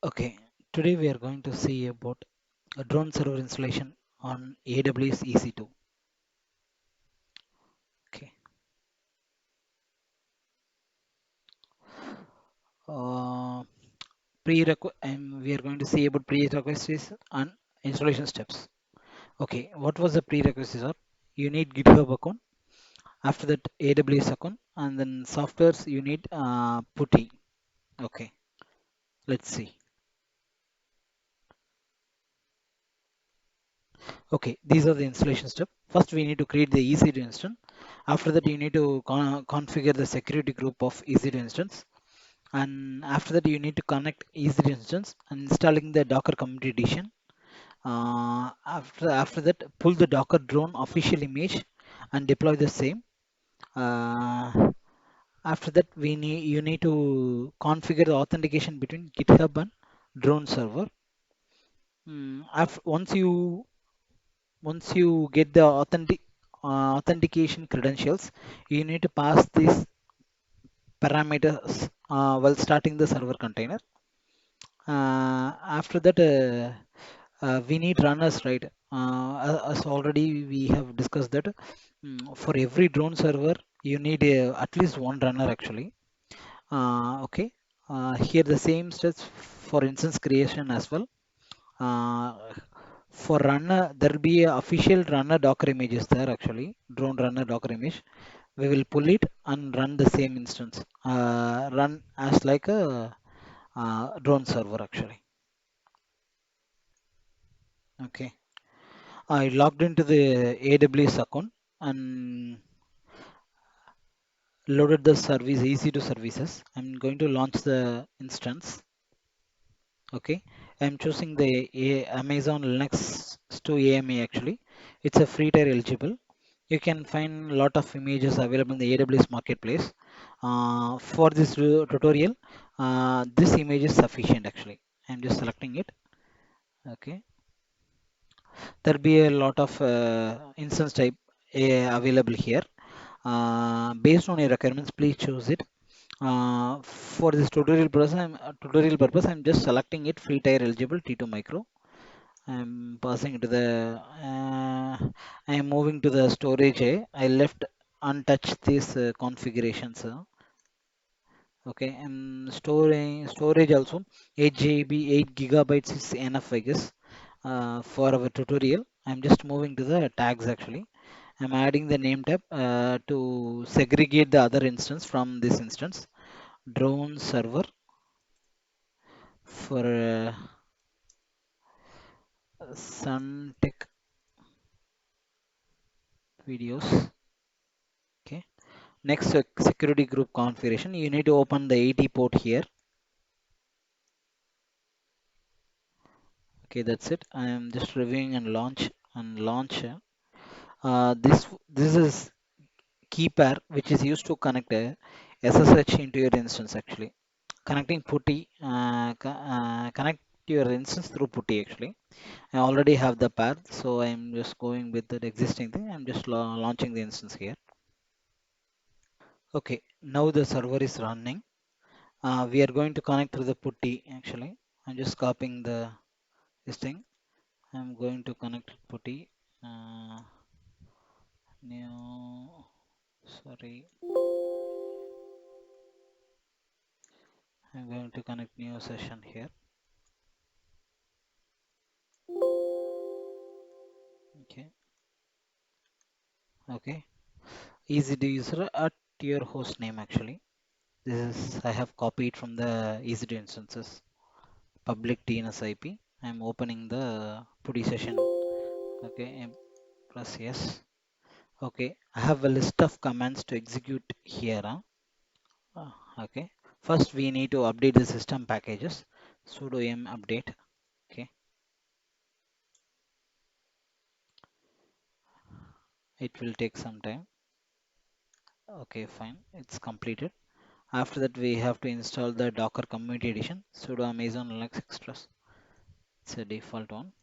Okay, today we are going to see about a drone server installation on AWS EC2. Okay, uh, we are going to see about prerequisites and installation steps. Okay, what was the prerequisites? Are you need GitHub account, after that AWS account, and then softwares you need PuTTY. Okay, let's see. Okay, these are the installation steps. First, we need to create the EC2 instance. After that, you need to configure the security group of EC2 instance. And after that you need to connect EC2 instance and installing the Docker Community Edition. After that, pull the Docker drone official image and deploy the same. Uh, after that, you need to configure the authentication between GitHub and drone server. Once you get the authentication credentials, you need to pass these parameters while starting the server container. After that, we need runners, right? As already we have discussed that for every drone server, you need at least one runner actually. Okay. Here the same steps for instance creation as well. Uh, for runner, there will be a official runner Docker images there actually, drone runner Docker image. We will pull it and run the same instance. Run as like a drone server actually. Okay. I logged into the AWS account and loaded the service EC2 services. I'm going to launch the instance. Okay, I'm choosing the Amazon Linux to AMA actually. It's a free tier eligible. You can find a lot of images available in the AWS marketplace. For this tutorial, this image is sufficient actually. I'm just selecting it. Okay, there'll be a lot of instance type available here. Based on your requirements, please choose it. For this tutorial purpose, I'm just selecting it free tier eligible T2 micro. I'm passing it to the. I'm moving to the storage. I left untouched these configurations. Okay, I'm storing storage also 8 GB, 8 gigabytes is enough, I guess. For our tutorial, I'm just moving to the tags actually. I'm adding the name tab to segregate the other instance from this instance. Drone server for Suntech videos. Okay. Next, security group configuration. You need to open the 80 port here. Okay, that's it. I am just reviewing and launch. This is key pair which is used to connect a SSH into your instance actually. Connecting PuTTY, connect your instance through PuTTY actually. I already have the path, so I'm just going with the existing thing. I'm just launching the instance here. Okay, now the server is running. We are going to connect through the PuTTY actually. I'm just copying this thing. I'm going to connect PuTTY. Uh, new, sorry. I'm going to connect new session here. Okay, okay. Easy to user at your host name actually. This is I have copied from the EC2 instances. Public DNS IP. I'm opening the PuTTY session. Okay, and press yes. Okay, I have a list of commands to execute here. Okay, first we need to update the system packages. Sudo m update. Okay, it will take some time. Okay, fine, it's completed. After that, we have to install the Docker Community Edition. Sudo Amazon Linux Express. It's a default one.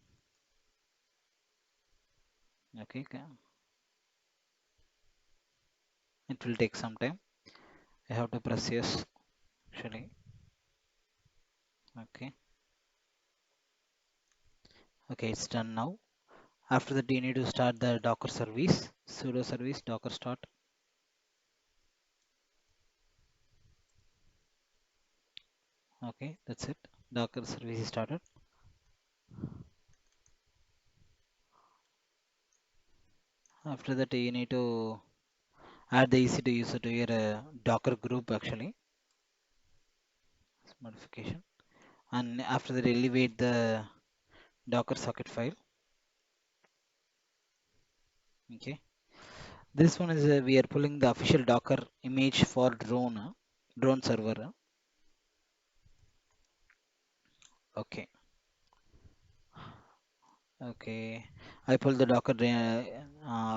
Okay, it will take some time. I have to press yes actually. Okay. Okay, it's done now. After that, you need to start the Docker service, sudo service docker start. Okay, that's it. Docker service is started. After that, you need to add the EC2 user to your Docker group actually. Modification. And after that, elevate the Docker socket file. Okay. This one is we are pulling the official Docker image for drone server. Okay. Okay. I pull the Docker.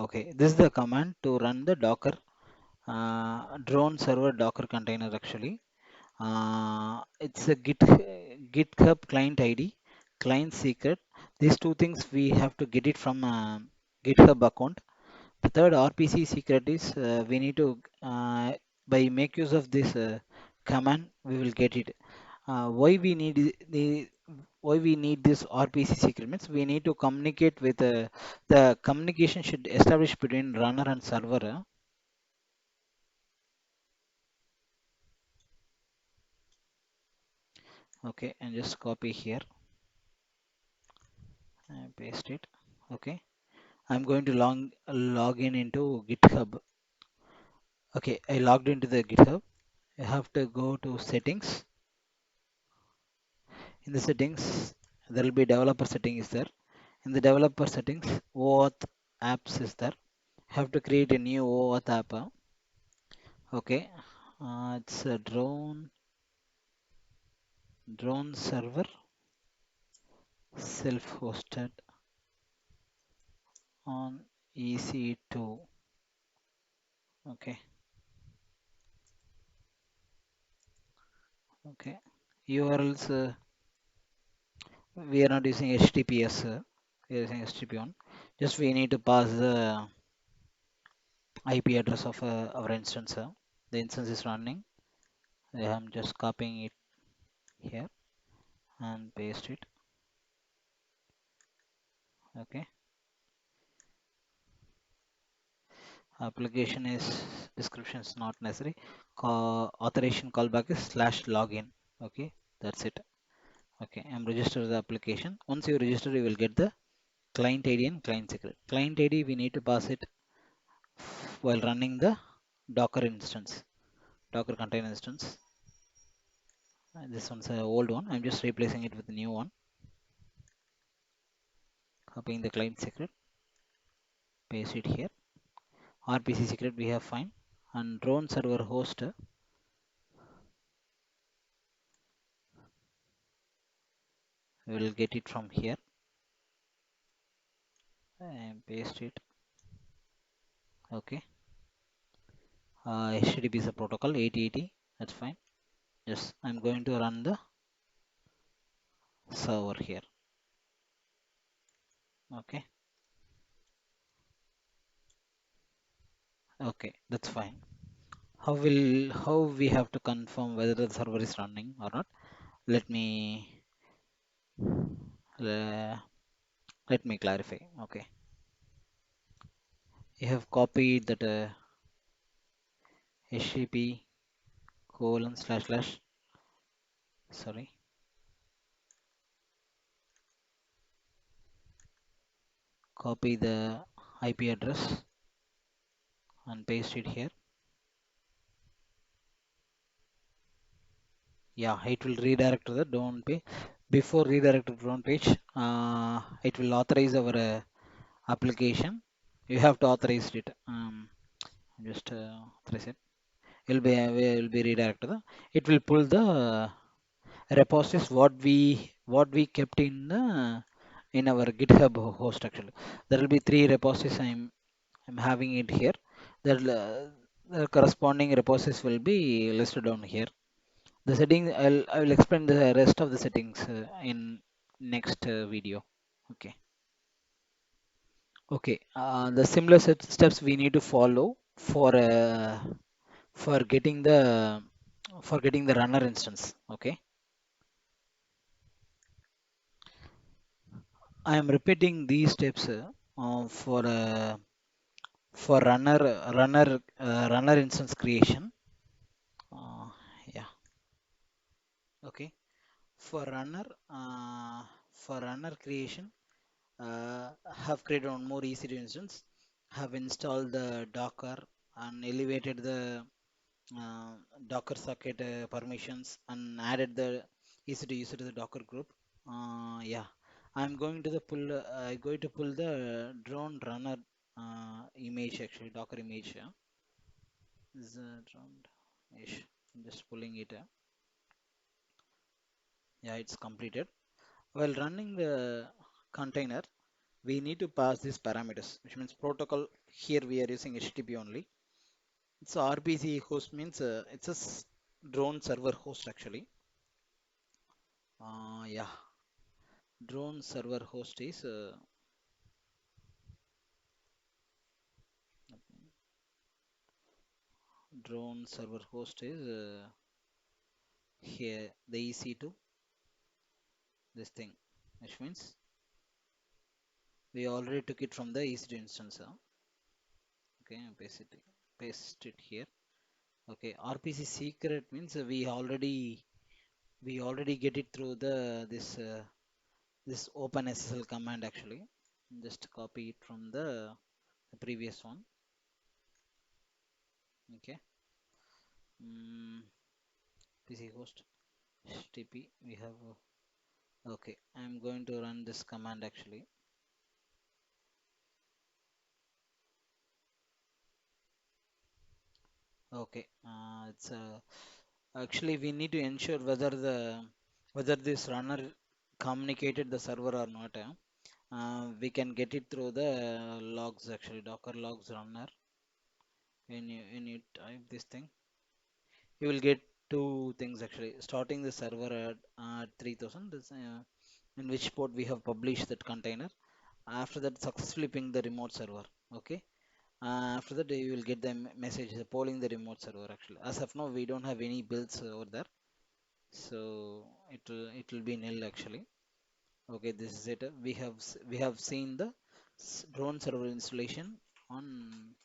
Okay. This is the command to run the Docker drone server Docker container actually. It's a GitHub client ID, client secret. These two things we have to get it from GitHub account. The third RPC secret is we need to by make use of this command we will get it. Why we need the why we need this RPC secret means we need to communicate with the communication should establish between runner and server. Okay, and just copy here and paste it. Okay, I'm going to log in into GitHub. Okay, I logged into the GitHub. I have to go to settings. In the settings, there will be developer setting is there. In the developer settings, OAuth apps is there. Have to create a new OAuth app. Okay, it's a drone server self-hosted on EC2. Okay, okay. URLs we are not using HTTPS. We are using HTTP on. Just we need to pass the IP address of our instance. The instance is running. I am just copying it here and paste it. Okay. Application is description is not necessary. Authorization callback is /login. Okay, that's it. Okay, I'm registered the application. Once you register, you will get the client ID and client secret. Client ID we need to pass it while running the Docker instance, Docker container instance. This one's an old one. I'm just replacing it with a new one. Copying the client secret, paste it here. RPC secret we have fine. And drone server host, we will get it from here and paste it. Okay. HTTP is a protocol 8080. That's fine. Yes, I'm going to run the server here. Okay. Okay, that's fine. How we have to confirm whether the server is running or not? Let me uh, let me clarify. Okay, you have copied that HTTP :// sorry, copy the IP address and paste it here. Yeah, it will redirect to the drone page. Before redirect to drone page, it will authorize our application. You have to authorize it. Just authorize it. Will be redirected to the. It will pull the repositories what we kept in our GitHub host actually. There will be three repositories. I'm having it here. The corresponding repositories will be listed down here. The settings I will explain the rest of the settings in next video. Okay. Okay. The similar steps we need to follow for getting the runner instance. Okay. I am repeating these steps for runner instance creation. Uh, yeah, okay. For runner for runner creation, have created one more EC2 instance. Have installed the Docker and elevated the uh, Docker socket permissions and added the EC2 user to the Docker group. Yeah, I'm going to pull the drone runner image actually Docker image. This is a drone image. I'm just pulling it. Yeah, it's completed. While running the container, we need to pass these parameters, which means protocol. Here we are using HTTP only. So RPC host means it's a drone server host actually. Yeah, drone server host is drone server host is here the EC2 this thing, which means we already took it from the EC2 instance. Okay, paste it here. Okay, RPC secret means we already get it through this OpenSSL command actually. Just copy it from the previous one. Okay. Mm, PC host HTTP we have. Okay, I'm going to run this command actually. Okay, it's actually we need to ensure whether this runner communicated the server or not. We can get it through the logs actually, Docker logs runner. When you type this thing, you will get two things actually. Starting the server at 3000, this, in which port we have published that container. After that, successfully ping the remote server. Okay. After that, you will get the message polling the remote server actually. As of now, we don't have any builds over there, so it will be nil actually. Okay, this is it. We have seen the drone server installation on